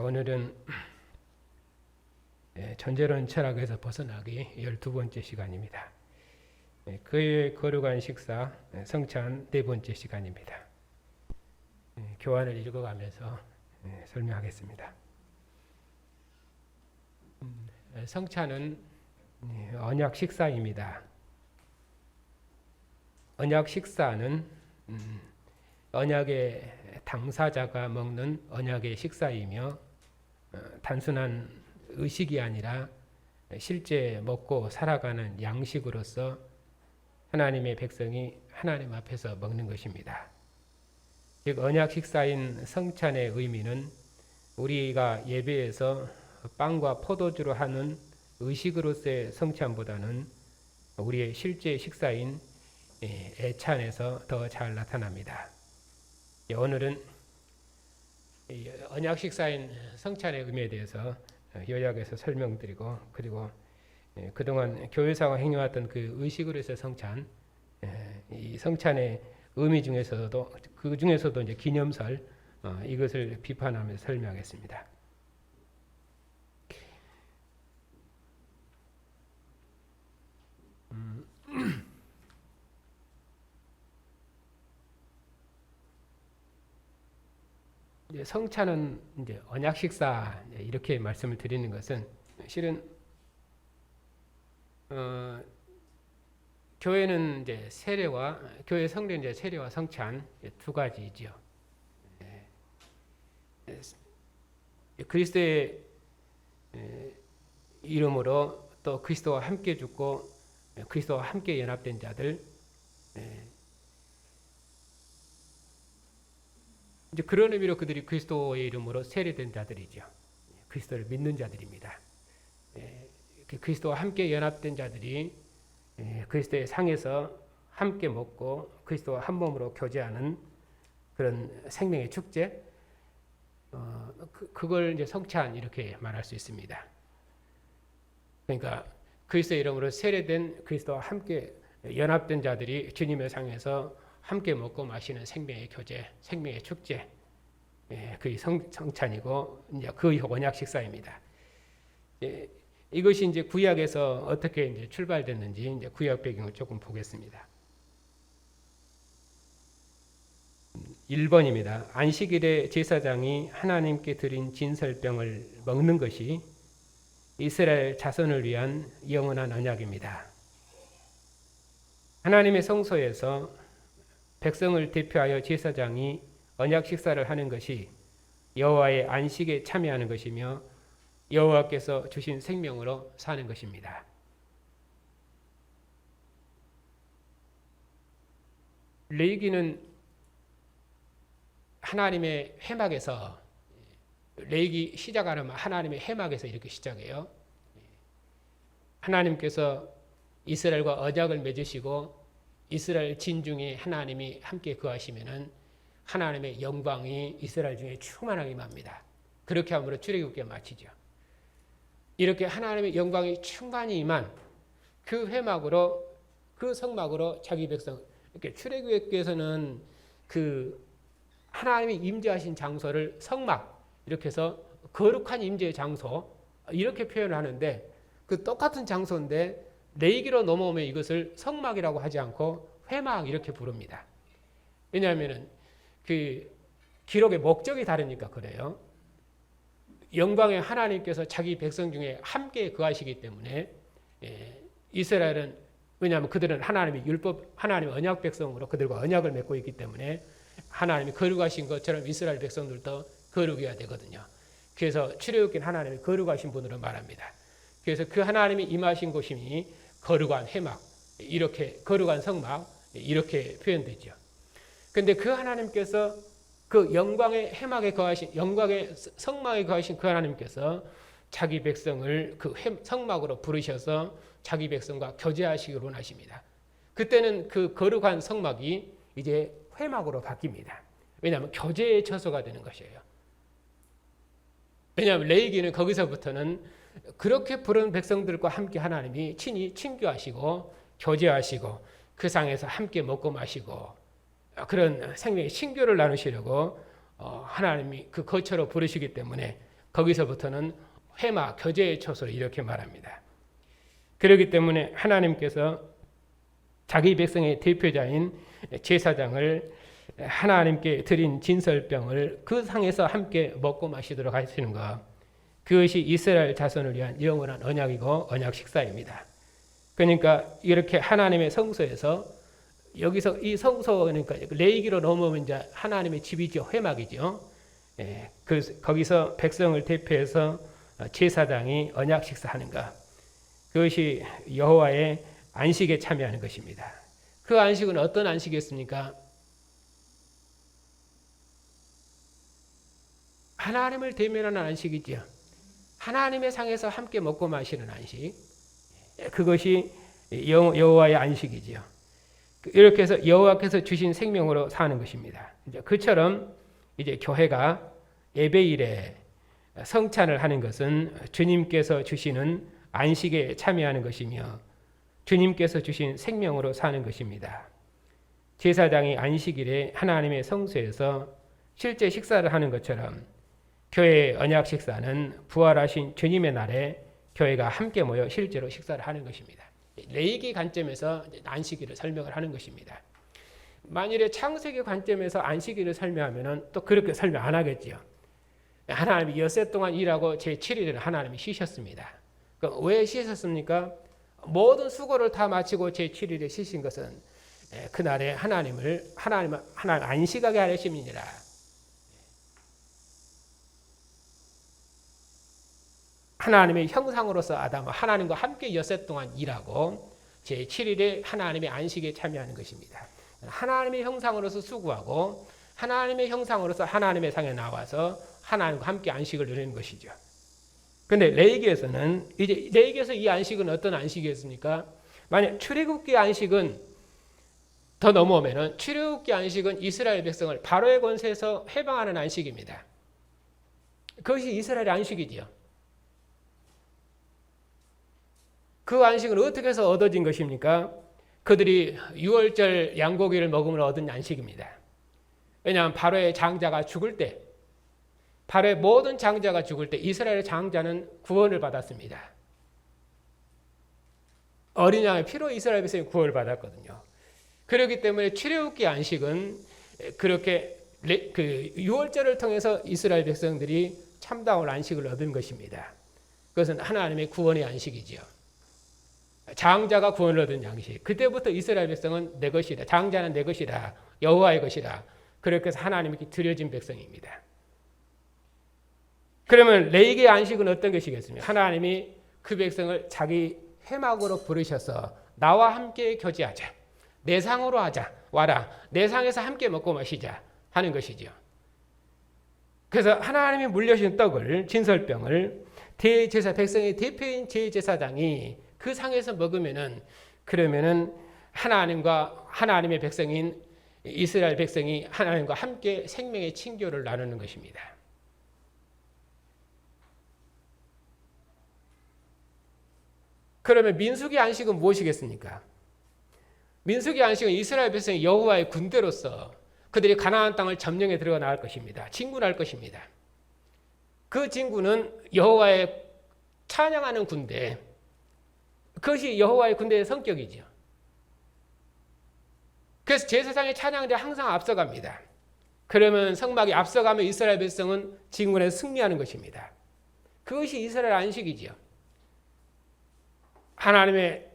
오늘은 존재론 철학에서 벗어나기 12번째 시간입니다. 그의 거룩한 식사 성찬 4번째 시간입니다. 교환을 읽어가면서 설명하겠습니다. 성찬은 언약 식사입니다. 언약 식사는 언약의 당사자가 먹는 언약의 식사이며 단순한 의식이 아니라 실제 먹고 살아가는 양식으로서 하나님의 백성이 하나님 앞에서 먹는 것입니다. 즉 언약 식사인 성찬의 의미는 우리가 예배에서 빵과 포도주로 하는 의식으로서의 성찬보다는 우리의 실제 식사인 애찬에서 더 잘 나타납니다. 오늘은 언약 식사인 성찬의 의미에 대해서 요약해서 설명드리고, 그리고 그동안 교회사가 행해왔던 그 의식으로서의 성찬, 이 성찬의 의미 중에서도 그 중에서도 이제 기념설 이것을 비판하면서 설명하겠습니다. 성찬은 이제 언약 식사 이렇게 말씀을 드리는 것은 실은 교회는 이제 세례와 교회 성례는 이제 세례와 성찬 두 가지죠. 그리스도의 이름으로 또 그리스도와 함께 죽고 그리스도와 함께 연합된 자들, 이제 그런 의미로 그들이 그리스도의 이름으로 세례된 자들이죠. 그리스도를 믿는 자들입니다. 그리스도와 함께 연합된 자들이 그리스도의 상에서 함께 먹고 그리스도와 한 몸으로 교제하는 그런 생명의 축제, 그걸 이제 성찬 이렇게 말할 수 있습니다. 그러니까 그리스도의 이름으로 세례된 그리스도와 함께 연합된 자들이 주님의 상에서 함께 먹고 마시는 생명의 교제, 생명의 축제, 그게 성찬이고 이제 그 언약 식사입니다. 이것이 이제 구약에서 어떻게 이제 출발됐는지 이제 구약 배경을 조금 보겠습니다. 1번입니다. 안식일에 제사장이 하나님께 드린 진설병을 먹는 것이 이스라엘 자손을 위한 영원한 언약입니다. 하나님의 성소에서 백성을 대표하여 제사장이 언약 식사를 하는 것이 여호와의 안식에 참여하는 것이며 여호와께서 주신 생명으로 사는 것입니다. 레위기는 하나님의 회막에서, 레위기 시작하면 하나님의 회막에서 이렇게 시작해요. 하나님께서 이스라엘과 언약을 맺으시고 이스라엘 진중에 하나님이 함께 거하시면은 하나님의 영광이 이스라엘 중에 충만하게 맙니다. 그렇게 함으로 출애굽기가 마치죠. 이렇게 하나님의 영광이 충만히 임한 그 회막으로, 그 성막으로 자기 백성, 이렇게 출애굽기에서는 그 하나님이 임재하신 장소를 성막, 이렇게 해서 거룩한 임재의 장소 이렇게 표현을 하는데, 그 똑같은 장소인데 레위기로 넘어오면 이것을 성막이라고 하지 않고 회막 이렇게 부릅니다. 왜냐하면 그 기록의 목적이 다르니까 그래요. 영광의 하나님께서 자기 백성 중에 함께 거하시기 때문에 이스라엘은, 왜냐하면 그들은 하나님의 율법, 하나님의 언약 백성으로 그들과 언약을 맺고 있기 때문에 하나님이 거룩하신 것처럼 이스라엘 백성들도 거룩해야 되거든요. 그래서 출애굽기는 하나님이 거룩하신 분으로 말합니다. 그래서 그 하나님이 임하신 곳이 거룩한 회막, 이렇게 거룩한 성막 이렇게 표현되죠. 그런데 그 하나님께서 그 영광의 회막에 거하신, 영광의 성막에 거하신 그 하나님께서 자기 백성을 그 성막으로 부르셔서 자기 백성과 교제하시기를 원하십니다. 그때는 그 거룩한 성막이 이제 회막으로 바뀝니다. 왜냐하면 교제의 처소가 되는 것이에요. 왜냐하면 레위기는 거기서부터는 그렇게 부른 백성들과 함께 하나님이 친히 친교하시고 교제하시고 그 상에서 함께 먹고 마시고 그런 생명의 신교를 나누시려고 하나님이 그 거처로 부르시기 때문에 거기서부터는 회마, 교제의 초소를 이렇게 말합니다. 그렇기 때문에 하나님께서 자기 백성의 대표자인 제사장을 하나님께 드린 진설병을 그 상에서 함께 먹고 마시도록 하시는 것, 그것이 이스라엘 자손을 위한 영원한 언약이고 언약 식사입니다. 그러니까 이렇게 하나님의 성소에서, 여기서 이 성소, 그러니까 레위기로 넘어오면 이제 하나님의 집이죠. 회막이죠. 거기서 백성을 대표해서 제사장이 언약 식사하는 것, 그것이 여호와의 안식에 참여하는 것입니다. 그 안식은 어떤 안식이었습니까? 하나님을 대면하는 안식이지요. 하나님의 상에서 함께 먹고 마시는 안식, 그것이 여호와의 안식이지요. 이렇게 해서 여호와께서 주신 생명으로 사는 것입니다. 그처럼 이제 교회가 예배일에 성찬을 하는 것은 주님께서 주시는 안식에 참여하는 것이며 주님께서 주신 생명으로 사는 것입니다. 제사장이 안식일에 하나님의 성소에서 실제 식사를 하는 것처럼 교회의 언약 식사는 부활하신 주님의 날에 교회가 함께 모여 실제로 식사를 하는 것입니다. 레위기 관점에서 안식일을 설명을 하는 것입니다. 만일에 창세기 관점에서 안식일을 설명하면 또 그렇게 설명 안 하겠지요. 하나님이 엿새 동안 일하고 제7일에는 하나님이 쉬셨습니다. 그럼 왜 쉬셨습니까? 모든 수고를 다 마치고 제7일에 쉬신 것은 그날에 하나님 안식하게 하심이니라. 하나님의 형상으로서 아담은 하나님과 함께 엿새 동안 일하고 제7일에 하나님의 안식에 참여하는 것입니다. 하나님의 형상으로서 수고하고 하나님의 형상으로서 하나님의 상에 나와서 하나님과 함께 안식을 누리는 것이죠. 그런데 레위기에서는 이제 레위기에서 이 안식은 어떤 안식이었습니까? 만약 출애굽기 안식은 더 넘어오면은 출애굽기 안식은 이스라엘 백성을 바로의 권세에서 해방하는 안식입니다. 그것이 이스라엘의 안식이지요. 그 안식은 어떻게 해서 얻어진 것입니까? 그들이 6월절 양고기를 먹으면 얻은 안식입니다. 왜냐하면 바로의 장자가 죽을 때, 바로의 모든 장자가 죽을 때 이스라엘의 장자는 구원을 받았습니다. 어린 양의 피로 이스라엘 백성이 구원을 받았거든요. 그렇기 때문에 출애굽기 안식은 그렇게 그 6월절을 통해서 이스라엘 백성들이 참다운 안식을 얻은 것입니다. 그것은 하나님의 구원의 안식이지요. 장자가 구원을 얻은 양식. 그때부터 이스라엘 백성은 내 것이다. 장자는 내 것이다. 여호와의 것이다. 그렇게 해서 하나님께 드려진 백성입니다. 그러면 레위기의 안식은 어떤 것이겠습니까? 하나님이 그 백성을 자기 회막으로 부르셔서 나와 함께 교제하자. 내 상으로 하자. 와라. 내 상에서 함께 먹고 마시자 하는 것이죠. 그래서 하나님이 물려주신 떡을, 진설병을 대제사 백성의 대표인 제사장이 그 상에서 먹으면은, 그러면은 하나님의 백성인 이스라엘 백성이 하나님과 함께 생명의 친교를 나누는 것입니다. 그러면 민수기 안식은 무엇이겠습니까? 민수기 안식은 이스라엘 백성이 여호와의 군대로서 그들이 가나안 땅을 점령해 들어가 나갈 것입니다. 진군할 것입니다. 그 진군은 여호와의 찬양하는 군대, 그것이 여호와의 군대의 성격이죠. 그래서 제사장의 찬양대 항상 앞서갑니다. 그러면 성막이 앞서가면 이스라엘 백성은 진군에서 승리하는 것입니다. 그것이 이스라엘 안식이지요. 하나님의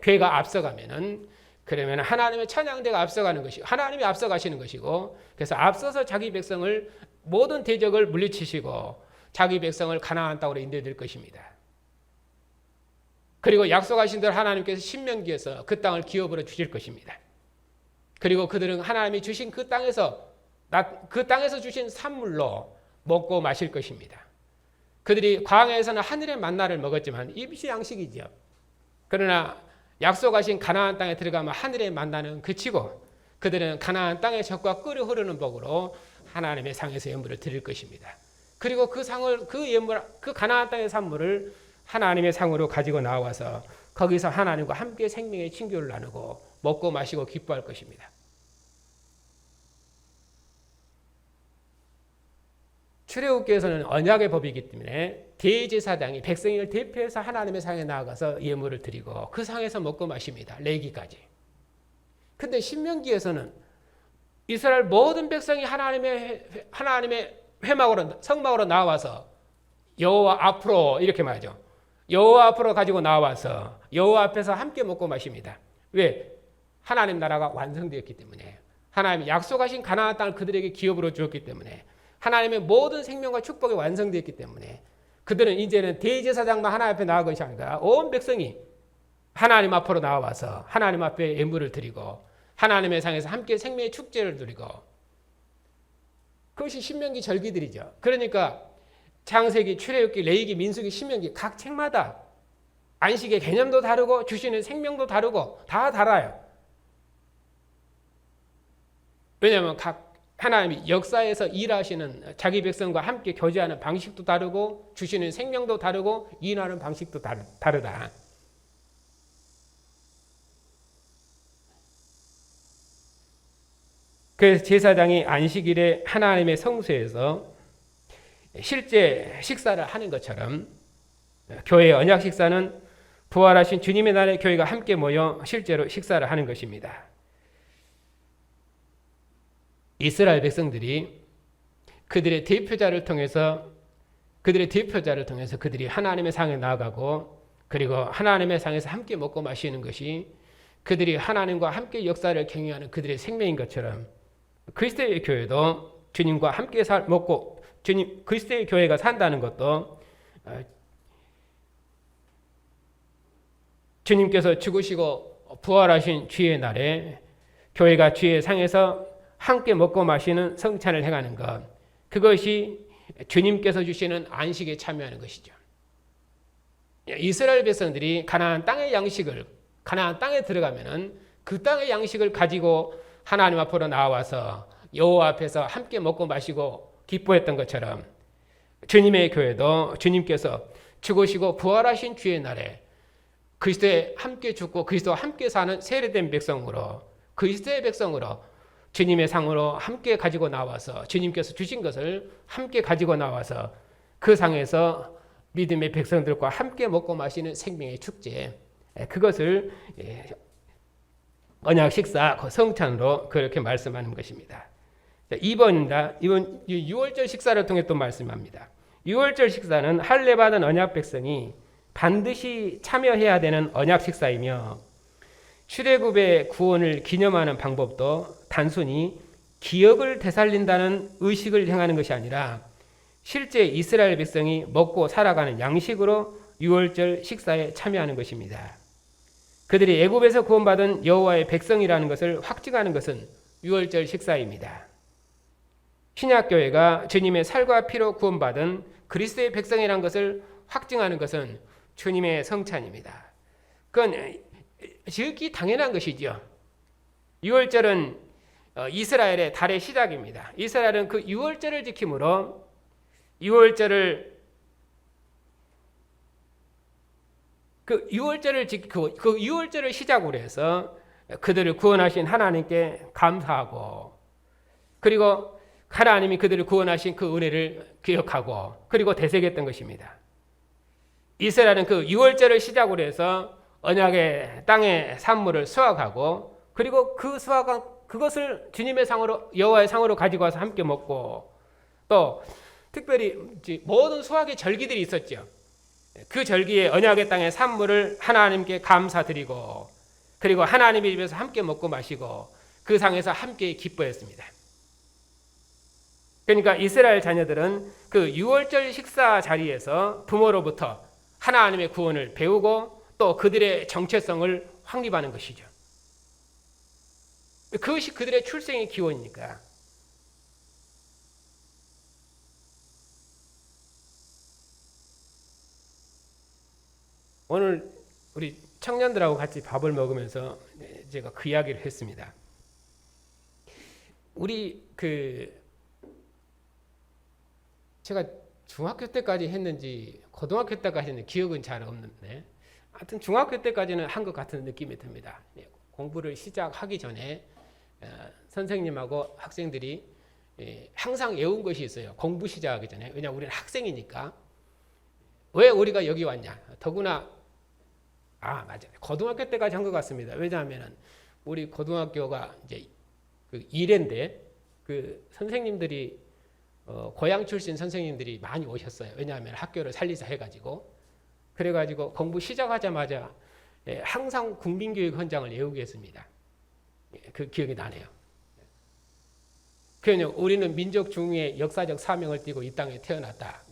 궤가 앞서가면은, 그러면 하나님의 찬양대가 앞서가는 것이고 하나님이 앞서가시는 것이고, 그래서 앞서서 자기 백성을 모든 대적을 물리치시고 자기 백성을 가나안 땅으로 인도될 것입니다. 그리고 약속하신 대로 하나님께서 신명기에서 그 땅을 기업으로 주실 것입니다. 그리고 그들은 하나님이 주신 그 땅에서 주신 산물로 먹고 마실 것입니다. 그들이 광야에서는 하늘의 만나를 먹었지만 입시 양식이죠. 그러나 약속하신 가나안 땅에 들어가면 하늘의 만나는 그치고 그들은 가나안 땅의 젖과 끓여 흐르는 복으로 하나님의 상에서 예물을 드릴 것입니다. 그리고 그 가나안 땅의 산물을 하나님의 상으로 가지고 나와서 거기서 하나님과 함께 생명의 친교를 나누고 먹고 마시고 기뻐할 것입니다. 출애굽기에서는 언약의 법이기 때문에 대제사장이 백성을 대표해서 하나님의 상에 나아가서 예물을 드리고 그 상에서 먹고 마십니다. 레위기까지. 근데 신명기에서는 이스라엘 모든 백성이 하나님의 회막으로 성막으로 나와서 여호와 앞으로 이렇게 말하죠. 여호와 앞으로 가지고 나와서 여호와 앞에서 함께 먹고 마십니다. 왜? 하나님 나라가 완성되었기 때문에, 하나님이 약속하신 가나안 땅을 그들에게 기업으로 주었기 때문에, 하나님의 모든 생명과 축복이 완성되었기 때문에 그들은 이제는 대제사장만 하나님 앞에 나아간 것이 아니라 온 백성이 하나님 앞으로 나와서 하나님 앞에 예물을 드리고 하나님의 상에서 함께 생명의 축제를 누리고, 그것이 신명기 절기들이죠. 그러니까 창세기, 출애굽기, 레위기, 민수기, 신명기 각 책마다 안식의 개념도 다르고 주시는 생명도 다르고 다 달라요. 왜냐하면 각 하나님이 역사에서 일하시는 자기 백성과 함께 교제하는 방식도 다르고 주시는 생명도 다르고 인하는 방식도 다르다. 그래서 제사장이 안식일에 하나님의 성소에서 실제 식사를 하는 것처럼 교회의 언약 식사는 부활하신 주님의 날에 교회가 함께 모여 실제로 식사를 하는 것입니다. 이스라엘 백성들이 그들의 대표자를 통해서 그들이 하나님의 상에 나아가고 그리고 하나님의 상에서 함께 먹고 마시는 것이 그들이 하나님과 함께 역사를 경영하는 그들의 생명인 것처럼 그리스도의 교회도 주님과 함께 먹고 그리스도의 교회가 산다는 것도 주님께서 죽으시고 부활하신 주의 날에 교회가 주의 상에서 함께 먹고 마시는 성찬을 행하는 것, 그것이 주님께서 주시는 안식에 참여하는 것이죠. 이스라엘 백성들이 가나안 땅의 양식을, 가나안 땅에 들어가면은 그 땅의 양식을 가지고 하나님 앞으로 나와서 여호와 앞에서 함께 먹고 마시고 기뻐했던 것처럼 주님의 교회도 주님께서 죽으시고 부활하신 주의 날에 그리스도에 함께 죽고 그리스도와 함께 사는 세례된 백성으로, 그리스도의 백성으로 주님의 상으로 함께 가지고 나와서 주님께서 주신 것을 함께 가지고 나와서 그 상에서 믿음의 백성들과 함께 먹고 마시는 생명의 축제, 그것을 언약 식사, 성찬으로 그렇게 말씀하는 것입니다. 2번입니다. 이번 6월절 식사를 통해 또 말씀합니다. 6월절 식사는 할례 받은 언약 백성이 반드시 참여해야 되는 언약 식사이며 출애굽의 구원을 기념하는 방법도 단순히 기억을 되살린다는 의식을 행하는 것이 아니라 실제 이스라엘 백성이 먹고 살아가는 양식으로 6월절 식사에 참여하는 것입니다. 그들이 애굽에서 구원받은 여호와의 백성이라는 것을 확증하는 것은 6월절 식사입니다. 신약교회가 주님의 살과 피로 구원받은 그리스도의 백성이라는 것을 확증하는 것은 주님의 성찬입니다. 그건 지극히 당연한 것이죠. 6월절은 이스라엘의 달의 시작입니다. 이스라엘은 그 6월절을 지킴으로 6월절을 시작으로 해서 그들을 구원하신 하나님께 감사하고, 그리고 하나님이 그들을 구원하신 그 은혜를 기억하고 그리고 되새겼던 것입니다. 이스라엘은 그 6월절을 시작으로 해서 언약의 땅의 산물을 수확하고 그리고 그것을 주님의 상으로, 여호와의 상으로 가지고 와서 함께 먹고, 또 특별히 모든 수확의 절기들이 있었죠. 그 절기에 언약의 땅의 산물을 하나님께 감사드리고 그리고 하나님의 집에서 함께 먹고 마시고 그 상에서 함께 기뻐했습니다. 그러니까 이스라엘 자녀들은 그 6월절 식사 자리에서 부모로부터 하나님의 구원을 배우고 또 그들의 정체성을 확립하는 것이죠. 그것이 그들의 출생의 기원이니까. 오늘 우리 청년들하고 같이 밥을 먹으면서 제가 그 이야기를 했습니다. 제가 중학교 때까지 했는지 고등학교 때까지 했는지 기억은 잘 없는데 하여튼 중학교 때까지는 한 것 같은 느낌이 듭니다. 공부를 시작하기 전에 선생님하고 학생들이 항상 외운 것이 있어요. 공부 시작하기 전에. 왜냐하면 우리는 학생이니까. 왜 우리가 여기 왔냐? 더구나 맞아요. 고등학교 때까지 한 것 같습니다. 왜냐하면 우리 고등학교가 이제 그 1회인데 그 선생님들이 고향 출신 선생님들이 많이 오셨어요. 왜냐하면 학교를 살리자 해가지고. 그래가지고 공부 시작하자마자 항상 국민교육 헌장을 외우게 했습니다. 그 기억이 나네요. 그러니 우리는 민족 중의 역사적 사명을 띠고 이 땅에 태어났다.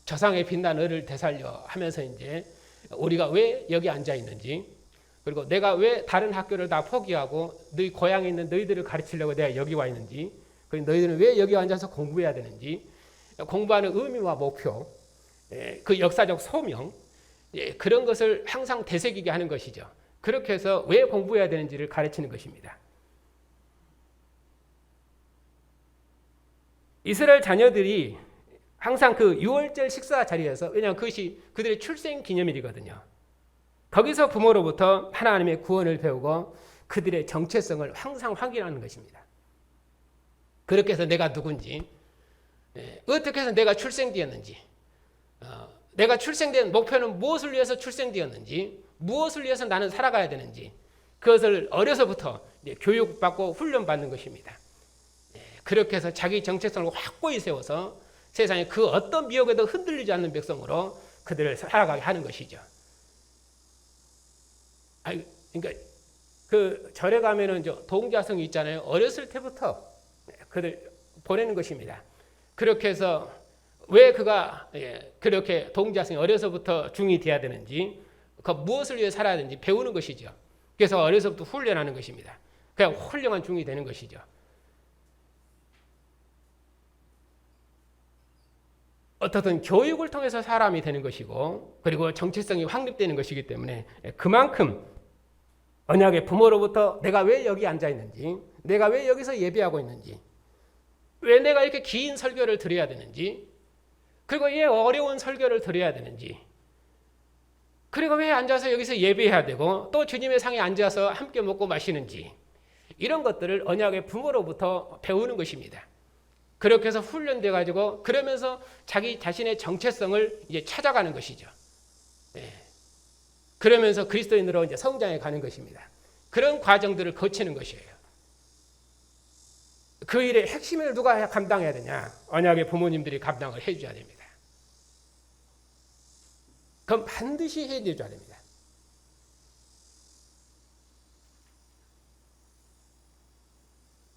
조상의 빛난 을을 되살려 하면서 이제 우리가 왜 여기 앉아 있는지, 그리고 내가 왜 다른 학교를 다 포기하고 너희 고향에 있는 너희들을 가르치려고 내가 여기 와 있는지, 그리고 너희들은 왜 여기 앉아서 공부해야 되는지, 공부하는 의미와 목표, 그 역사적 소명, 그런 것을 항상 되새기게 하는 것이죠. 그렇게 해서 왜 공부해야 되는지를 가르치는 것입니다. 이스라엘 자녀들이 항상 그 유월절 식사 자리에서, 왜냐하면 그것이 그들의 출생 기념일이거든요. 거기서 부모로부터 하나님의 구원을 배우고 그들의 정체성을 항상 확인하는 것입니다. 그렇게 해서 내가 누군지, 어떻게 해서 내가 출생되었는지, 내가 출생된 목표는 무엇을 위해서 출생되었는지, 무엇을 위해서 나는 살아가야 되는지, 그것을 어려서부터 교육받고 훈련받는 것입니다. 그렇게 해서 자기 정체성을 확고히 세워서 세상에 그 어떤 미혹에도 흔들리지 않는 백성으로 그들을 살아가게 하는 것이죠. 그러니까 그 절에 가면은 동자성이 있잖아요. 어렸을 때부터 그들 보내는 것입니다. 그렇게 해서 왜 그가 그렇게 동자성이 어려서부터 중이 돼야 되는지, 그 무엇을 위해 살아야 되는지 배우는 것이죠. 그래서 어려서부터 훈련하는 것입니다. 그냥 훌륭한 중이 되는 것이죠. 어떻든 교육을 통해서 사람이 되는 것이고, 그리고 정체성이 확립되는 것이기 때문에 그만큼 언약의 부모로부터 내가 왜 여기 앉아 있는지, 내가 왜 여기서 예배하고 있는지, 왜 내가 이렇게 긴 설교를 드려야 되는지, 그리고 왜 어려운 설교를 드려야 되는지, 그리고 왜 앉아서 여기서 예배해야 되고 또 주님의 상에 앉아서 함께 먹고 마시는지, 이런 것들을 언약의 부모로부터 배우는 것입니다. 그렇게 해서 훈련돼 가지고 그러면서 자기 자신의 정체성을 이제 찾아가는 것이죠. 그러면서 그리스도인으로 이제 성장해 가는 것입니다. 그런 과정들을 거치는 것이에요. 그 일의 핵심을 누가 감당해야 되냐? 언약의 부모님들이 감당을 해줘야 됩니다. 그럼 반드시 해줘야 됩니다.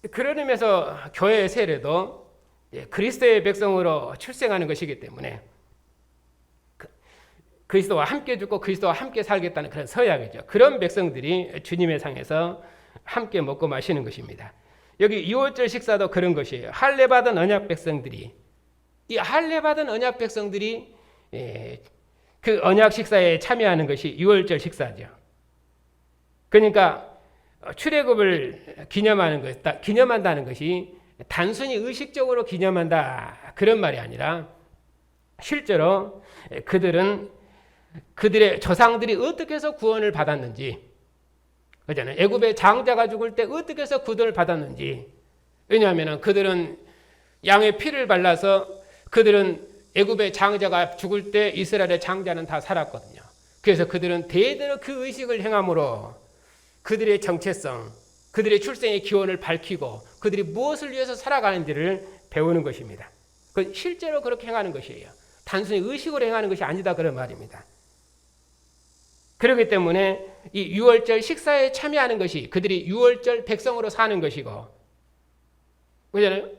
그런 의미에서 교회의 세례도 그리스도의 백성으로 출생하는 것이기 때문에 그리스도와 함께 죽고 그리스도와 함께 살겠다는 그런 서약이죠. 그런 백성들이 주님의 상에서 함께 먹고 마시는 것입니다. 여기 유월절 식사도 그런 것이에요. 할례받은 언약 백성들이, 이 할례받은 언약 백성들이 그 언약 식사에 참여하는 것이 유월절 식사죠. 그러니까 출애굽을 기념한다는 것이 단순히 의식적으로 기념한다 그런 말이 아니라, 실제로 그들은 그들의 조상들이 어떻게 해서 구원을 받았는지, 그렇잖아요. 애굽의 장자가 죽을 때 어떻게 해서 구원을 받았는지. 왜냐하면 그들은 양의 피를 발라서, 그들은 애굽의 장자가 죽을 때 이스라엘의 장자는 다 살았거든요. 그래서 그들은 대대로 그 의식을 행함으로 그들의 정체성, 그들의 출생의 기원을 밝히고 그들이 무엇을 위해서 살아가는지를 배우는 것입니다. 실제로 그렇게 행하는 것이에요. 단순히 의식으로 행하는 것이 아니다 그런 말입니다. 그렇기 때문에 이 유월절 식사에 참여하는 것이 그들이 유월절 백성으로 사는 것이고, 그렇잖아요?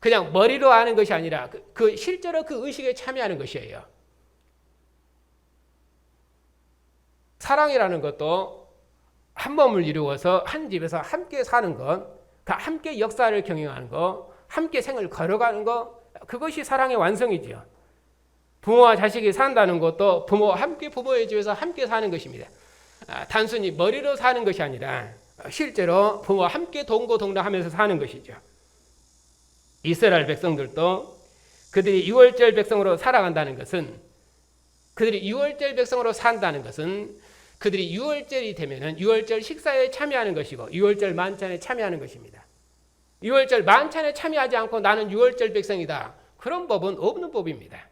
그냥 머리로 아는 것이 아니라 그 실제로 그 의식에 참여하는 것이에요. 사랑이라는 것도 한 몸을 이루어서 한 집에서 함께 사는 것, 함께 역사를 경영하는 것, 함께 생을 걸어가는 것, 그것이 사랑의 완성이지요. 부모와 자식이 산다는 것도 함께 부모의 집에서 함께 사는 것입니다. 단순히 머리로 사는 것이 아니라 실제로 부모와 함께 동고동락하면서 사는 것이죠. 이스라엘 백성들도 그들이 유월절 백성으로 살아간다는 것은, 그들이 유월절 백성으로 산다는 것은 그들이 유월절이 되면은 유월절 식사에 참여하는 것이고 유월절 만찬에 참여하는 것입니다. 유월절 만찬에 참여하지 않고 나는 유월절 백성이다. 그런 법은 없는 법입니다.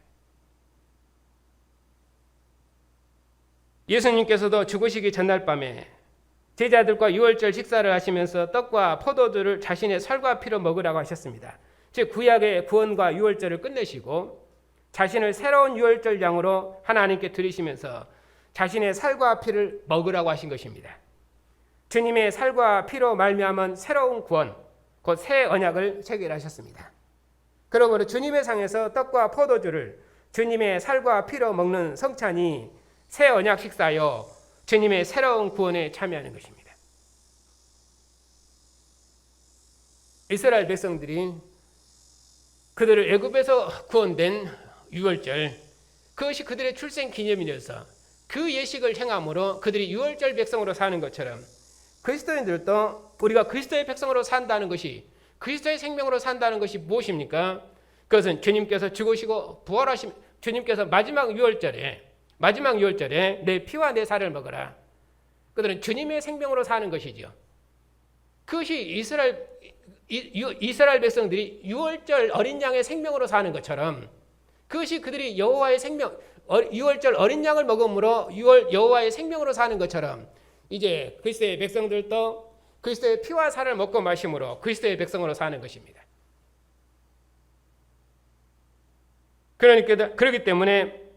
예수님께서도 죽으시기 전날 밤에 제자들과 유월절 식사를 하시면서 떡과 포도주를 자신의 살과 피로 먹으라고 하셨습니다. 즉 구약의 구원과 유월절을 끝내시고 자신을 새로운 유월절 양으로 하나님께 드리시면서 자신의 살과 피를 먹으라고 하신 것입니다. 주님의 살과 피로 말미암은 새로운 구원, 곧 새 언약을 체결하셨습니다. 그러므로 주님의 상에서 떡과 포도주를 주님의 살과 피로 먹는 성찬이 새 언약 식사요 주님의 새로운 구원에 참여하는 것입니다. 이스라엘 백성들이 그들을 애굽에서 구원된 유월절, 그것이 그들의 출생 기념일이어서 그 예식을 행함으로 그들이 유월절 백성으로 사는 것처럼 그리스도인들도 우리가 그리스도의 백성으로 산다는 것이, 그리스도의 생명으로 산다는 것이 무엇입니까? 그것은 주님께서 죽으시고 부활하신 주님께서 마지막 유월절에 내 피와 내 살을 먹어라. 그들은 주님의 생명으로 사는 것이죠. 그것이 이스라엘 백성들이 유월절 어린 양의 생명으로 사는 것처럼, 그것이 그들이 여호와의 생명, 유월절 어린 양을 먹음으로 여호와의 생명으로 사는 것처럼, 이제 그리스도의 백성들도 그리스도의 피와 살을 먹고 마심으로 그리스도의 백성으로 사는 것입니다. 그렇기 때문에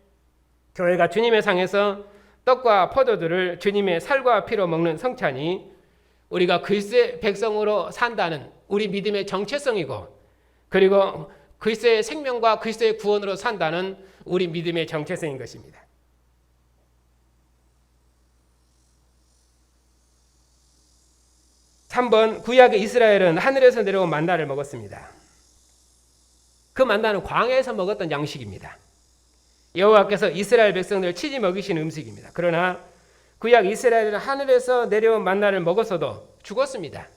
교회가 주님의 상에서 떡과 포도주를 주님의 살과 피로 먹는 성찬이 우리가 그리스도의 백성으로 산다는 우리 믿음의 정체성이고, 그리고 그리스도의 생명과 그리스도의 구원으로 산다는 우리 믿음의 정체성인 것입니다. (3번) 구약의 이스라엘은 하늘에서 내려온 만나를 먹었습니다. 그 만나는 광야에서 먹었던 양식입니다. 여호와께서 이스라엘 백성들을 친히 먹이신 음식입니다. 그러나 구약 이스라엘은 하늘에서 내려온 만나를 먹었어도 죽었습니다.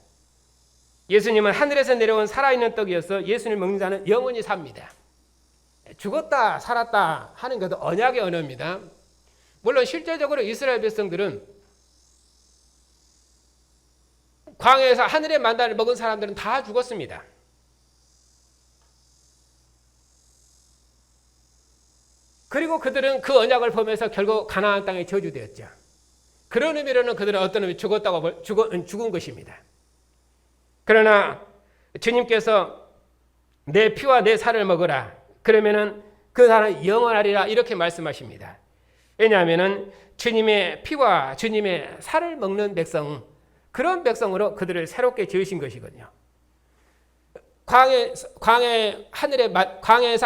예수님은 하늘에서 내려온 살아있는 떡이어서 예수님을 먹는 자는 영원히 삽니다. 죽었다 살았다 하는 것도 언약의 언어입니다. 물론 실제적으로 이스라엘 백성들은 광야에서 하늘의 만나를 먹은 사람들은 다 죽었습니다. 그리고 그들은 그 언약을 보면서 결국 가나안 땅에 저주되었죠. 그런 의미로는 그들은 어떤 의미 죽은 것입니다. 그러나 주님께서 내 피와 내 살을 먹으라. 그러면은 그 살은 영원하리라 이렇게 말씀하십니다. 왜냐하면은 주님의 피와 주님의 살을 먹는 백성, 그런 백성으로 그들을 새롭게 지으신 것이거든요. 광야에서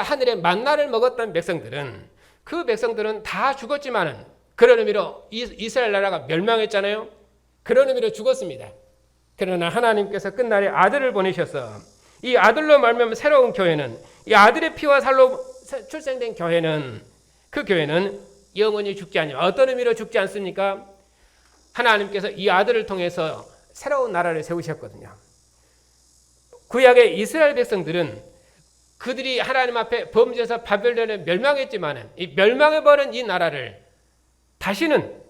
하늘의 만나를 먹었던 백성들은, 그 백성들은 다 죽었지만은 그런 의미로 이스라엘 나라가 멸망했잖아요. 그런 의미로 죽었습니다. 그러나 하나님께서 끝날에 아들을 보내셔서 이 아들로 말미암아 새로운 교회는, 이 아들의 피와 살로 출생된 교회는, 그 교회는 영원히 죽지 않아요. 어떤 의미로 죽지 않습니까? 하나님께서 이 아들을 통해서 새로운 나라를 세우셨거든요. 구약의 이스라엘 백성들은 그들이 하나님 앞에 범죄해서 바벨론에 멸망했지만 이 멸망해버린 이 나라를 다시는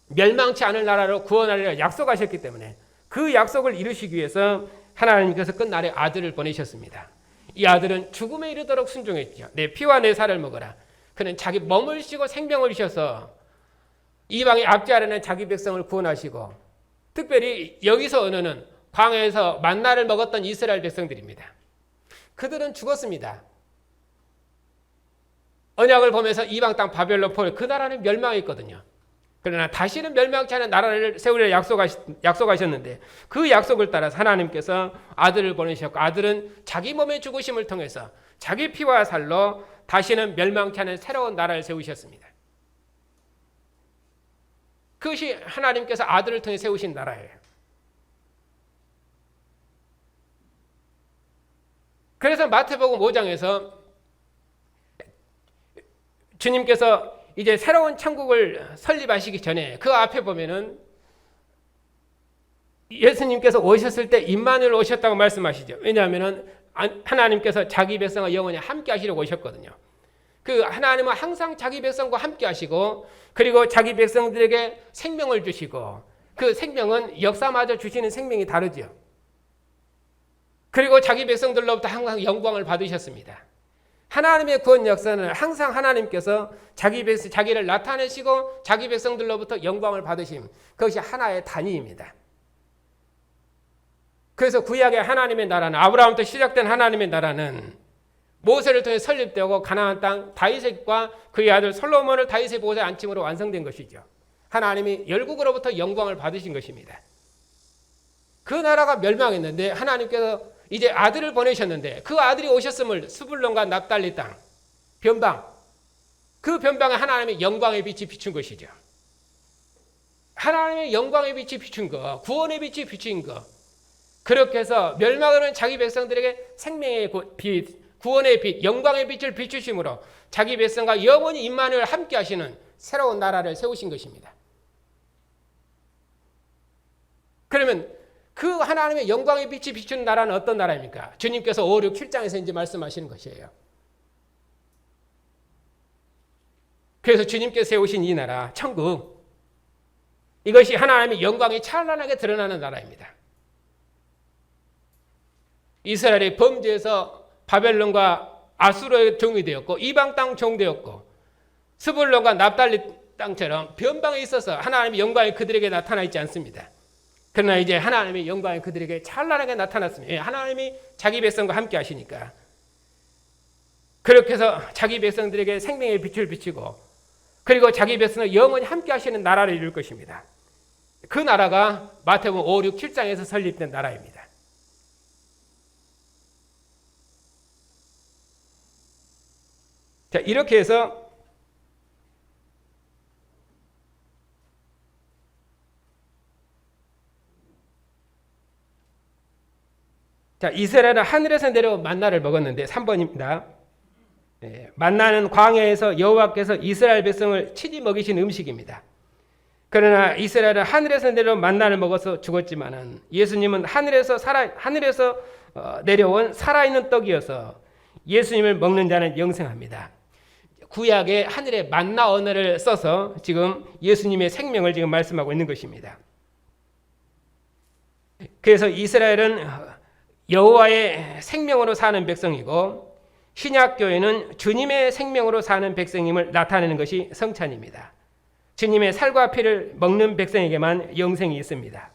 멸망치 않을 나라로 구원하리라 약속하셨기 때문에 그 약속을 이루시기 위해서 하나님께서 끝날에 아들을 보내셨습니다. 이 아들은 죽음에 이르도록 순종했죠. 내 피와 내 살을 먹어라. 그는 자기 몸을 쉬고 생명을 쉬어서 이방의 압제하려는 자기 백성을 구원하시고, 특별히 여기서 언어는 광야에서 만나를 먹었던 이스라엘 백성들입니다. 그들은 죽었습니다. 언약을 보면서 이방 땅 바벨론 포로 그 나라는 멸망했거든요. 그러나 다시는 멸망치 않은 나라를 세우려 약속하셨는데 그 약속을 따라서 하나님께서 아들을 보내셨고, 아들은 자기 몸의 죽으심을 통해서 자기 피와 살로 다시는 멸망치 않은 새로운 나라를 세우셨습니다. 그것이 하나님께서 아들을 통해 세우신 나라예요. 그래서 마태복음 5장에서 주님께서 이제 새로운 천국을 설립하시기 전에 그 앞에 보면은 예수님께서 오셨을 때 임마누엘 오셨다고 말씀하시죠. 왜냐하면은 하나님께서 자기 백성과 영원히 함께 하시려고 오셨거든요. 그 하나님은 항상 자기 백성과 함께 하시고, 그리고 자기 백성들에게 생명을 주시고, 그 생명은 역사마저 주시는 생명이 다르죠. 그리고 자기 백성들로부터 항상 영광을 받으셨습니다. 하나님의 구원 역사는 항상 하나님께서 자기를 나타내시고 자기 백성들로부터 영광을 받으심, 그것이 하나의 단위입니다. 그래서 구약의 하나님의 나라는, 아브라함부터 시작된 하나님의 나라는 모세를 통해 설립되고 가나안 땅 다윗과 그의 아들 솔로몬을 다윗의 보좌에 앉힘으로 완성된 것이죠. 하나님이 열국으로부터 영광을 받으신 것입니다. 그 나라가 멸망했는데 하나님께서 이제 아들을 보내셨는데, 그 아들이 오셨음을 스불론과 납달리 땅 변방, 그 변방에 하나님의 영광의 빛이 비춘 것이죠. 하나님의 영광의 빛이 비춘 것, 구원의 빛이 비춘 것, 그렇게 해서 멸망하는 자기 백성들에게 생명의 빛, 구원의 빛, 영광의 빛을 비추심으로 자기 백성과 영원히 임마누엘 함께 하시는 새로운 나라를 세우신 것입니다. 그러면 그 하나님의 영광의 빛이 비추는 나라는 어떤 나라입니까? 주님께서 5, 6, 7장에서 이제 말씀하시는 것이에요. 그래서 주님께서 세우신 이 나라, 천국, 이것이 하나님의 영광이 찬란하게 드러나는 나라입니다. 이스라엘이 범죄에서 바벨론과 아수르의 종이 되었고, 이방 땅 종되었고, 스불론과 납달리 땅처럼 변방에 있어서 하나님의 영광이 그들에게 나타나 있지 않습니다. 그러나 이제 하나님의 영광이 그들에게 찬란하게 나타났습니다. 하나님이 자기 백성과 함께 하시니까. 그렇게 해서 자기 백성들에게 생명의 빛을 비치고, 그리고 자기 백성을 영원히 함께 하시는 나라를 이룰 것입니다. 그 나라가 마태복음 5, 6, 7장에서 설립된 나라입니다. 자, 이렇게 해서 이스라엘은 하늘에서 내려온 만나를 먹었는데 3번입니다. 만나는 광야에서 여호와께서 이스라엘 백성을 친히 먹이신 음식입니다. 그러나 이스라엘은 하늘에서 내려온 만나를 먹어서 죽었지만은 예수님은 하늘에서 내려온 살아있는 떡이어서 예수님을 먹는 자는 영생합니다. 구약의 하늘의 만나 언어를 써서 지금 예수님의 생명을 지금 말씀하고 있는 것입니다. 그래서 이스라엘은 여호와의 생명으로 사는 백성이고, 신약교회는 주님의 생명으로 사는 백성임을 나타내는 것이 성찬입니다. 주님의 살과 피를 먹는 백성에게만 영생이 있습니다.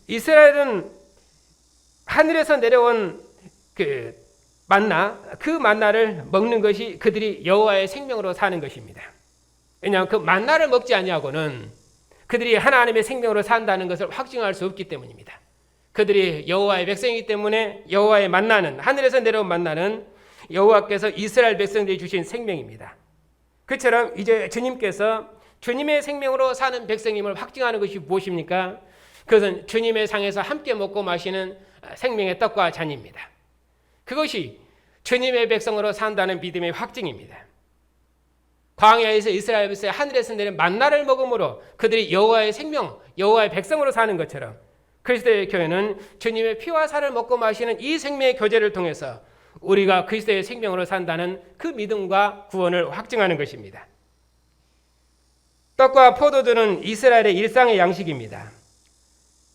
이스라엘은 하늘에서 내려온 그 만나를 먹는 것이 그들이 여호와의 생명으로 사는 것입니다. 왜냐하면 그 만나를 먹지 아니하고는 그들이 하나님의 생명으로 산다는 것을 확증할 수 없기 때문입니다. 그들이 여호와의 백성이기 때문에 여호와의 만나는, 하늘에서 내려온 만나는 여호와께서 이스라엘 백성들이 주신 생명입니다. 그처럼 이제 주님께서 주님의 생명으로 사는 백성임을 확증하는 것이 무엇입니까? 그것은 주님의 상에서 함께 먹고 마시는 생명의 떡과 잔입니다. 그것이 주님의 백성으로 산다는 믿음의 확증입니다. 광야에서 이스라엘 백성이 하늘에서 내린 만나를 먹음으로 그들이 여호와의 생명, 여호와의 백성으로 사는 것처럼 그리스도의 교회는 주님의 피와 살을 먹고 마시는 이 생명의 교제를 통해서 우리가 그리스도의 생명으로 산다는 그 믿음과 구원을 확증하는 것입니다. 떡과 포도주는 이스라엘의 일상의 양식입니다.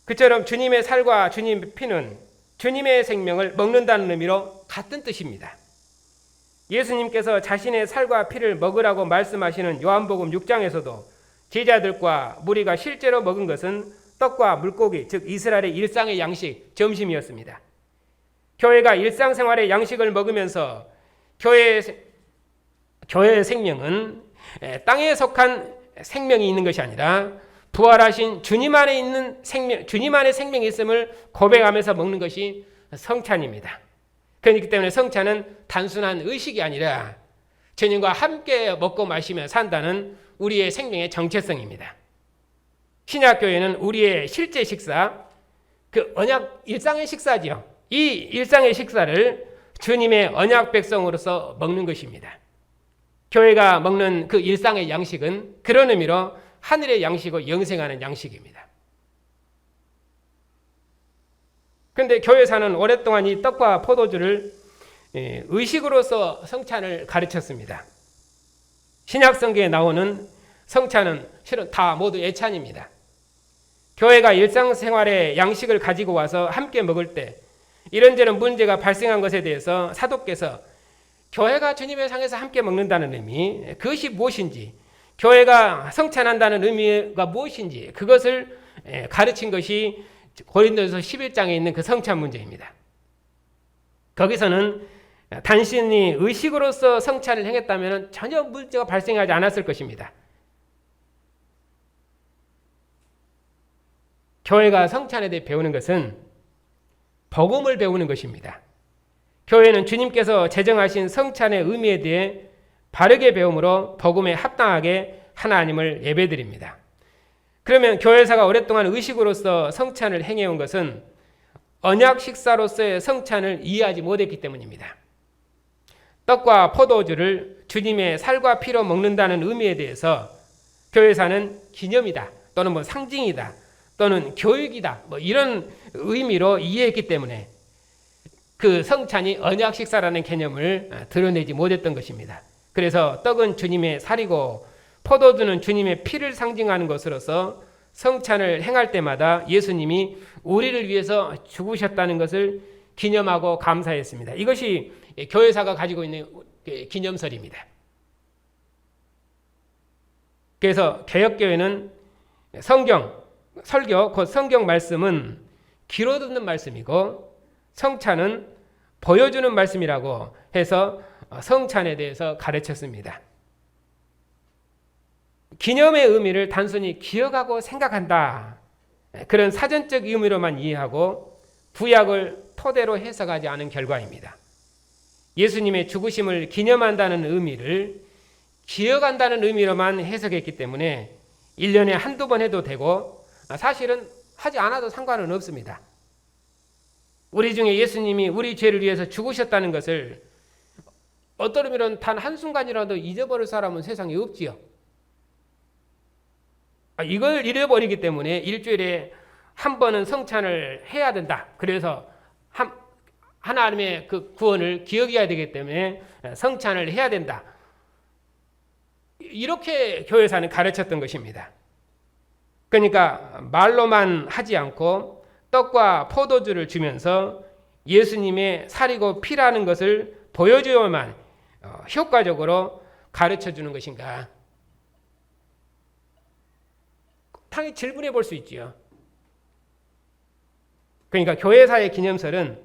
그처럼 주님의 살과 주님의 피는 주님의 생명을 먹는다는 의미로 같은 뜻입니다. 예수님께서 자신의 살과 피를 먹으라고 말씀하시는 요한복음 6장에서도 제자들과 무리가 실제로 먹은 것은 떡과 물고기, 즉 이스라엘의 일상의 양식, 점심이었습니다. 교회가 일상생활의 양식을 먹으면서 교회의 생명은 땅에 속한 생명이 있는 것이 아니라 부활하신 주님 안에 있는 생명, 주님 안에 생명이 있음을 고백하면서 먹는 것이 성찬입니다. 그렇기 때문에 성찬은 단순한 의식이 아니라 주님과 함께 먹고 마시며 산다는 우리의 생명의 정체성입니다. 신약교회는 우리의 실제 식사, 그 언약 일상의 식사지요. 이 일상의 식사를 주님의 언약 백성으로서 먹는 것입니다. 교회가 먹는 그 일상의 양식은 그런 의미로 하늘의 양식이고 영생하는 양식입니다. 그런데 교회사는 오랫동안 이 떡과 포도주를 의식으로서 성찬을 가르쳤습니다. 신약성경에 나오는 성찬은 실은 다 모두 예찬입니다. 교회가 일상생활에 양식을 가지고 와서 함께 먹을 때 이런저런 문제가 발생한 것에 대해서 사도께서 교회가 주님의 상에서 함께 먹는다는 의미, 그것이 무엇인지, 교회가 성찬한다는 의미가 무엇인지 그것을 가르친 것이 고린도서 11장에 있는 그 성찬 문제입니다. 거기서는 단순히 의식으로서 성찬을 행했다면 전혀 문제가 발생하지 않았을 것입니다. 교회가 성찬에 대해 배우는 것은 복음을 배우는 것입니다. 교회는 주님께서 제정하신 성찬의 의미에 대해 바르게 배움으로 복음에 합당하게 하나님을 예배드립니다. 그러면 교회사가 오랫동안 의식으로서 성찬을 행해온 것은 언약 식사로서의 성찬을 이해하지 못했기 때문입니다. 떡과 포도주를 주님의 살과 피로 먹는다는 의미에 대해서 교회사는 기념이다 또는 상징이다 또는 교육이다 이런 의미로 이해했기 때문에 그 성찬이 언약 식사라는 개념을 드러내지 못했던 것입니다. 그래서 떡은 주님의 살이고 포도주는 주님의 피를 상징하는 것으로서 성찬을 행할 때마다 예수님이 우리를 위해서 죽으셨다는 것을 기념하고 감사했습니다. 이것이 교회사가 가지고 있는 기념설입니다. 그래서 개혁교회는 설교, 곧 성경 말씀은 귀로 듣는 말씀이고 성찬은 보여주는 말씀이라고 해서 성찬에 대해서 가르쳤습니다. 기념의 의미를 단순히 기억하고 생각한다. 그런 사전적 의미로만 이해하고 구약을 토대로 해석하지 않은 결과입니다. 예수님의 죽으심을 기념한다는 의미를 기억한다는 의미로만 해석했기 때문에 1년에 한두 번 해도 되고 사실은 하지 않아도 상관은 없습니다. 우리 중에 예수님이 우리 죄를 위해서 죽으셨다는 것을 어떤 의미로는 단 한순간이라도 잊어버릴 사람은 세상에 없지요. 이걸 잃어버리기 때문에 일주일에 한 번은 성찬을 해야 된다. 그래서 하나님의 그 구원을 기억해야 되기 때문에 성찬을 해야 된다. 이렇게 교회사는 가르쳤던 것입니다. 그러니까 말로만 하지 않고 떡과 포도주를 주면서 예수님의 살이고 피라는 것을 보여줘야만 효과적으로 가르쳐주는 것인가? 당연히 질문해 볼 수 있지요. 그러니까 교회사의 기념설은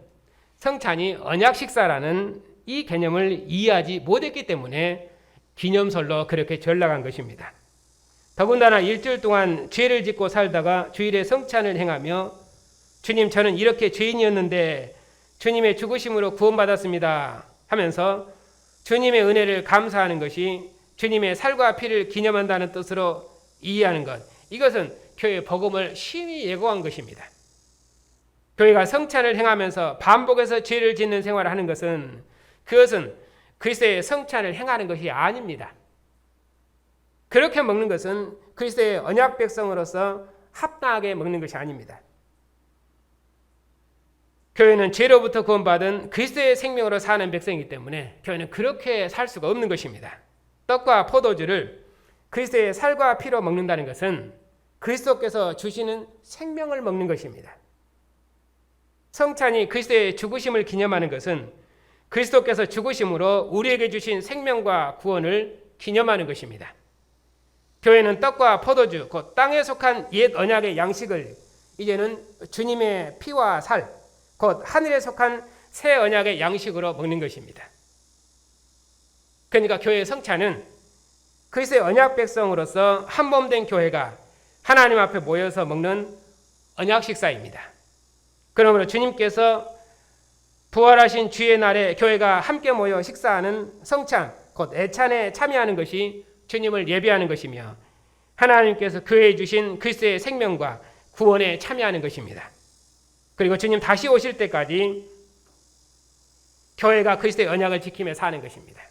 성찬이 언약 식사라는 이 개념을 이해하지 못했기 때문에 기념설로 그렇게 전락한 것입니다. 더군다나 일주일 동안 죄를 짓고 살다가 주일에 성찬을 행하며 주님 저는 이렇게 죄인이었는데 주님의 죽으심으로 구원받았습니다 하면서 주님의 은혜를 감사하는 것이 주님의 살과 피를 기념한다는 뜻으로 이해하는 것, 이것은 교회의 복음을 심히 예고한 것입니다. 교회가 성찬을 행하면서 반복해서 죄를 짓는 생활을 하는 것은 그것은 그리스도의 성찬을 행하는 것이 아닙니다. 그렇게 먹는 것은 그리스도의 언약 백성으로서 합당하게 먹는 것이 아닙니다. 교회는 죄로부터 구원받은 그리스도의 생명으로 사는 백성이기 때문에 교회는 그렇게 살 수가 없는 것입니다. 떡과 포도주를 그리스도의 살과 피로 먹는다는 것은 그리스도께서 주시는 생명을 먹는 것입니다. 성찬이 그리스도의 죽으심을 기념하는 것은 그리스도께서 죽으심으로 우리에게 주신 생명과 구원을 기념하는 것입니다. 교회는 떡과 포도주, 곧 땅에 속한 옛 언약의 양식을 이제는 주님의 피와 살, 곧 하늘에 속한 새 언약의 양식으로 먹는 것입니다. 그러니까 교회의 성찬은 그리스도의 언약 백성으로서 한 몸 된 교회가 하나님 앞에 모여서 먹는 언약 식사입니다. 그러므로 주님께서 부활하신 주의 날에 교회가 함께 모여 식사하는 성찬, 곧 애찬에 참여하는 것이 주님을 예배하는 것이며 하나님께서 교회에 주신 그리스도의 생명과 구원에 참여하는 것입니다. 그리고 주님 다시 오실 때까지 교회가 그리스도의 언약을 지키며 사는 것입니다.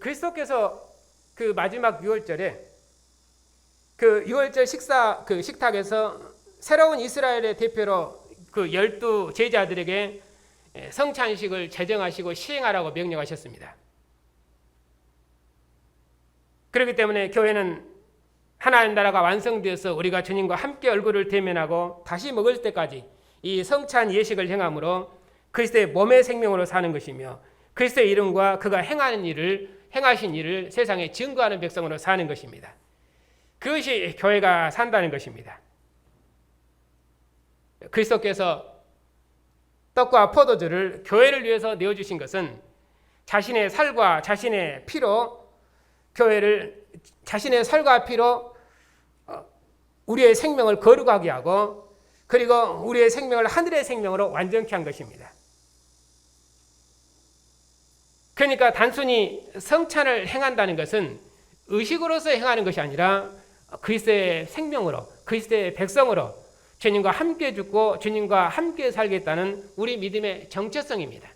그리스도께서 그 마지막 6월절에 그 6월절 식탁에서 새로운 이스라엘의 대표로 그 12 제자들에게 성찬식을 제정하시고 시행하라고 명령하셨습니다. 그렇기 때문에 교회는 하나님 나라가 완성되어서 우리가 주님과 함께 얼굴을 대면하고 다시 먹을 때까지 이 성찬 예식을 행함으로 그리스도의 몸의 생명으로 사는 것이며 그리스도의 이름과 그가 행하신 일을 세상에 증거하는 백성으로 사는 것입니다. 그것이 교회가 산다는 것입니다. 그리스도께서 떡과 포도주를 교회를 위해서 내어주신 것은 자신의 살과 자신의 피로 교회를 자신의 살과 피로 우리의 생명을 거룩하게 하고 그리고 우리의 생명을 하늘의 생명으로 완전케 한 것입니다. 그러니까 단순히 성찬을 행한다는 것은 의식으로서 행하는 것이 아니라 그리스도의 생명으로 그리스도의 백성으로 주님과 함께 죽고 주님과 함께 살겠다는 우리 믿음의 정체성입니다.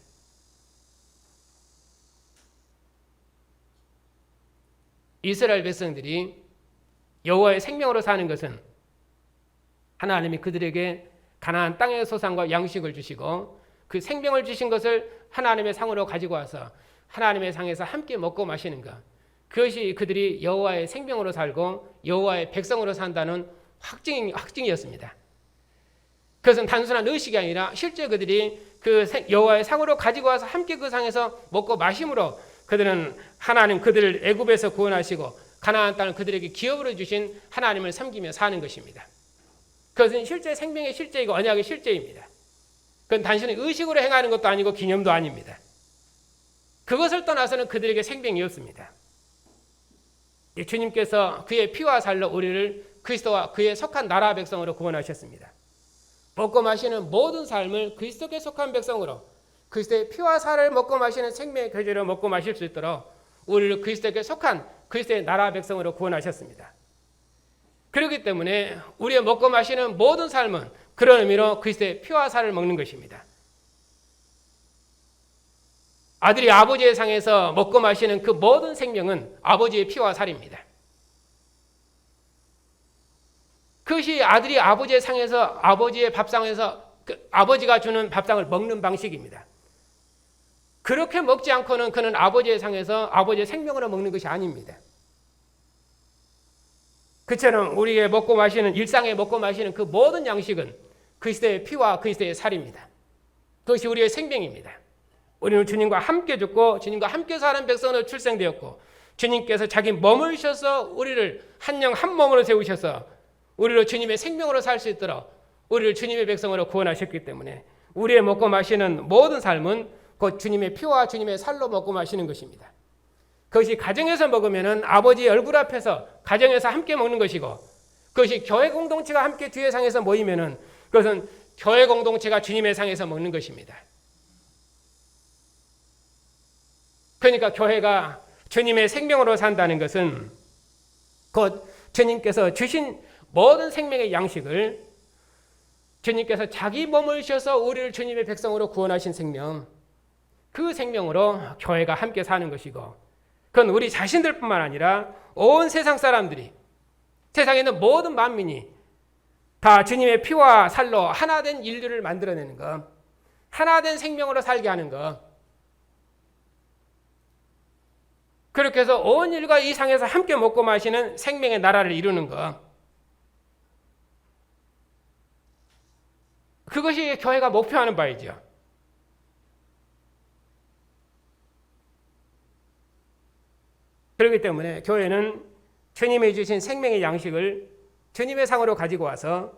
이스라엘 백성들이 여호와의 생명으로 사는 것은 하나님이 그들에게 가나안 땅의 소산과 양식을 주시고 그 생명을 주신 것을 하나님의 상으로 가지고 와서 하나님의 상에서 함께 먹고 마시는 것, 그것이 그들이 여호와의 생명으로 살고 여호와의 백성으로 산다는 확증이었습니다. 그것은 단순한 의식이 아니라 실제 그들이 그 여호와의 상으로 가지고 와서 함께 그 상에서 먹고 마심으로 그들은 하나님 그들을 애굽에서 구원하시고 가나안 땅을 그들에게 기업으로 주신 하나님을 섬기며 사는 것입니다. 그것은 실제 생명의 실제이고 언약의 실제입니다. 그건 단순히 의식으로 행하는 것도 아니고 기념도 아닙니다. 그것을 떠나서는 그들에게 생명이 없습니다. 주님께서 그의 피와 살로 우리를 그리스도와 그의 속한 나라 백성으로 구원하셨습니다. 먹고 마시는 모든 삶을 그리스도께 속한 백성으로 그리스도의 피와 살을 먹고 마시는 생명의 교제로 먹고 마실 수 있도록 우리를 그리스도께 속한 그리스도의 나라 백성으로 구원하셨습니다. 그렇기 때문에 우리의 먹고 마시는 모든 삶은 그런 의미로 그리스도의 피와 살을 먹는 것입니다. 아들이 아버지의 상에서 먹고 마시는 그 모든 생명은 아버지의 피와 살입니다. 그것이 아들이 아버지의 상에서 아버지의 밥상에서 아버지가 주는 밥상을 먹는 방식입니다. 그렇게 먹지 않고는 그는 아버지의 상에서 아버지의 생명으로 먹는 것이 아닙니다. 그처럼 우리의 먹고 마시는 일상에 먹고 마시는 그 모든 양식은 그리스도의 피와 그리스도의 살입니다. 그것이 우리의 생명입니다. 우리는 주님과 함께 죽고 주님과 함께 사는 백성으로 출생되었고 주님께서 자기 몸을 주셔서 우리를 한 영 한 몸으로 세우셔서 우리를 주님의 생명으로 살 수 있도록 우리를 주님의 백성으로 구원하셨기 때문에 우리의 먹고 마시는 모든 삶은 곧 주님의 피와 주님의 살로 먹고 마시는 것입니다. 그것이 가정에서 먹으면 아버지의 얼굴 앞에서 가정에서 함께 먹는 것이고 그것이 교회 공동체가 함께 주의 상에서 모이면 그것은 교회 공동체가 주님의 상에서 먹는 것입니다. 그러니까 교회가 주님의 생명으로 산다는 것은 곧 주님께서 주신 모든 생명의 양식을 주님께서 자기 몸을 주셔서 우리를 주님의 백성으로 구원하신 생명, 그 생명으로 교회가 함께 사는 것이고 그건 우리 자신들뿐만 아니라 온 세상 사람들이 세상에 있는 모든 만민이 다 주님의 피와 살로 하나된 인류를 만들어내는 것, 하나된 생명으로 살게 하는 것, 그렇게 해서 온 인류가 이 상에서 함께 먹고 마시는 생명의 나라를 이루는 것, 그것이 교회가 목표하는 바이죠. 그렇기 때문에 교회는 주님이 주신 생명의 양식을 주님의 상으로 가지고 와서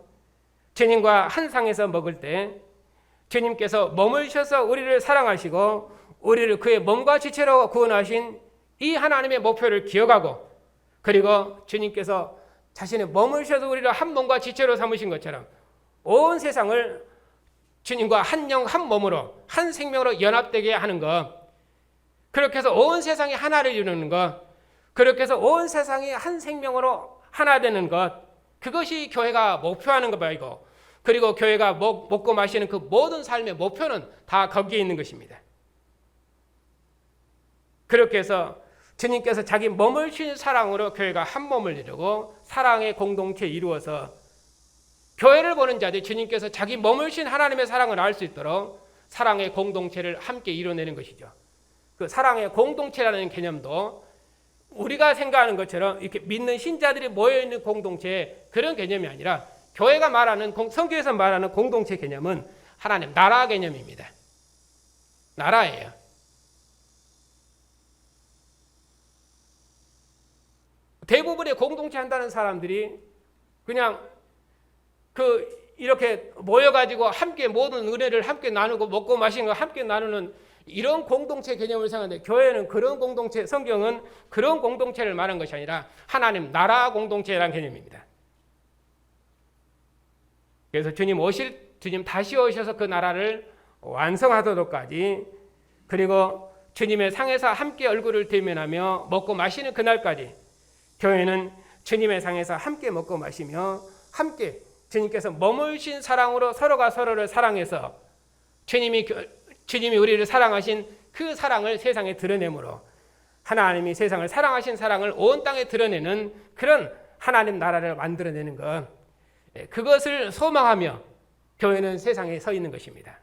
주님과 한 상에서 먹을 때 주님께서 몸을 주셔서 우리를 사랑하시고 우리를 그의 몸과 지체로 구원하신 이 하나님의 목표를 기억하고 그리고 주님께서 자신의 몸을 주셔서 우리를 한 몸과 지체로 삼으신 것처럼 온 세상을 주님과 한 영 한 몸으로 한 생명으로 연합되게 하는 것, 그렇게 해서 온 세상이 하나를 이루는 것, 그렇게 해서 온 세상이 한 생명으로 하나 되는 것, 그것이 교회가 목표하는 것이고 그리고 교회가 먹고 마시는 그 모든 삶의 목표는 다 거기에 있는 것입니다. 그렇게 해서 주님께서 자기 몸을 주신 사랑으로 교회가 한 몸을 이루고 사랑의 공동체 이루어서 교회를 보는 자들이 주님께서 자기 몸을 주신 하나님의 사랑을 알 수 있도록 사랑의 공동체를 함께 이뤄내는 것이죠. 그 사랑의 공동체라는 개념도 우리가 생각하는 것처럼 이렇게 믿는 신자들이 모여있는 공동체 그런 개념이 아니라 교회가 말하는 성경에서 말하는 공동체 개념은 하나님 나라 개념입니다. 나라예요. 대부분의 공동체 한다는 사람들이 그냥 이렇게 모여가지고 함께 모든 은혜를 함께 나누고 먹고 마시는 거 함께 나누는 이런 공동체 개념을 생각하는데 교회는 그런 공동체, 성경은 그런 공동체를 말한 것이 아니라 하나님 나라 공동체라는 개념입니다. 그래서 주님 다시 오셔서 그 나라를 완성하도록까지 그리고 주님의 상에서 함께 얼굴을 대면하며 먹고 마시는 그날까지 교회는 주님의 상에서 함께 먹고 마시며 함께 주님께서 머물신 사랑으로 서로가 서로를 사랑해서 주님이 우리를 사랑하신 그 사랑을 세상에 드러내므로 하나님이 세상을 사랑하신 사랑을 온 땅에 드러내는 그런 하나님 나라를 만들어내는 것, 그것을 소망하며 교회는 세상에 서 있는 것입니다.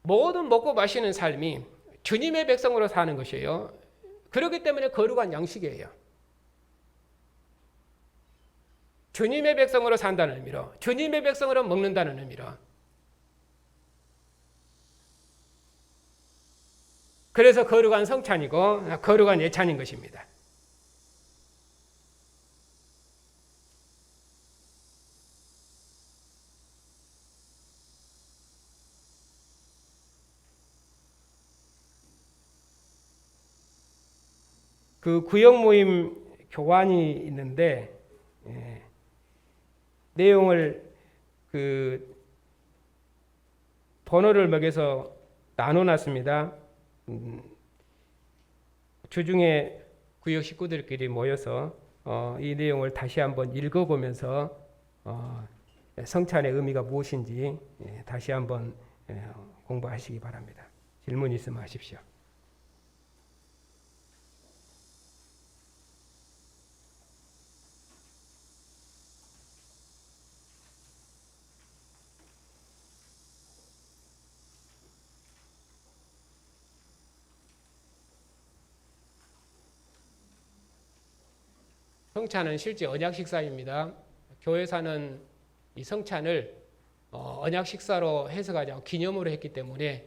모든 먹고 마시는 삶이 주님의 백성으로 사는 것이에요. 그렇기 때문에 거룩한 양식이에요. 주님의 백성으로 산다는 의미로, 주님의 백성으로 먹는다는 의미로. 그래서 거룩한 성찬이고 거룩한 예찬인 것입니다. 그 구역 모임 교환이 있는데 내용을 번호를 매겨서 나눠놨습니다. 주중에 구역 식구들끼리 모여서 이 내용을 다시 한번 읽어보면서 성찬의 의미가 무엇인지 다시 한번 공부하시기 바랍니다. 질문 있으면 하십시오. 성찬은 실제 언약 식사입니다. 교회사는 이 성찬을 언약 식사로 해석하지 않고 기념으로 했기 때문에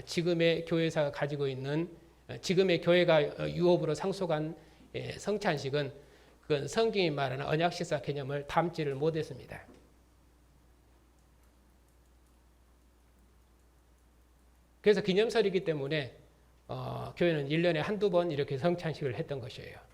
지금의 교회사가 가지고 있는 지금의 교회가 유업으로 상속한 성찬식은 그건 성경이 말하는 언약 식사 개념을 담지를 못했습니다. 그래서 기념설이기 때문에 교회는 1년에 한두 번 이렇게 성찬식을 했던 것이에요.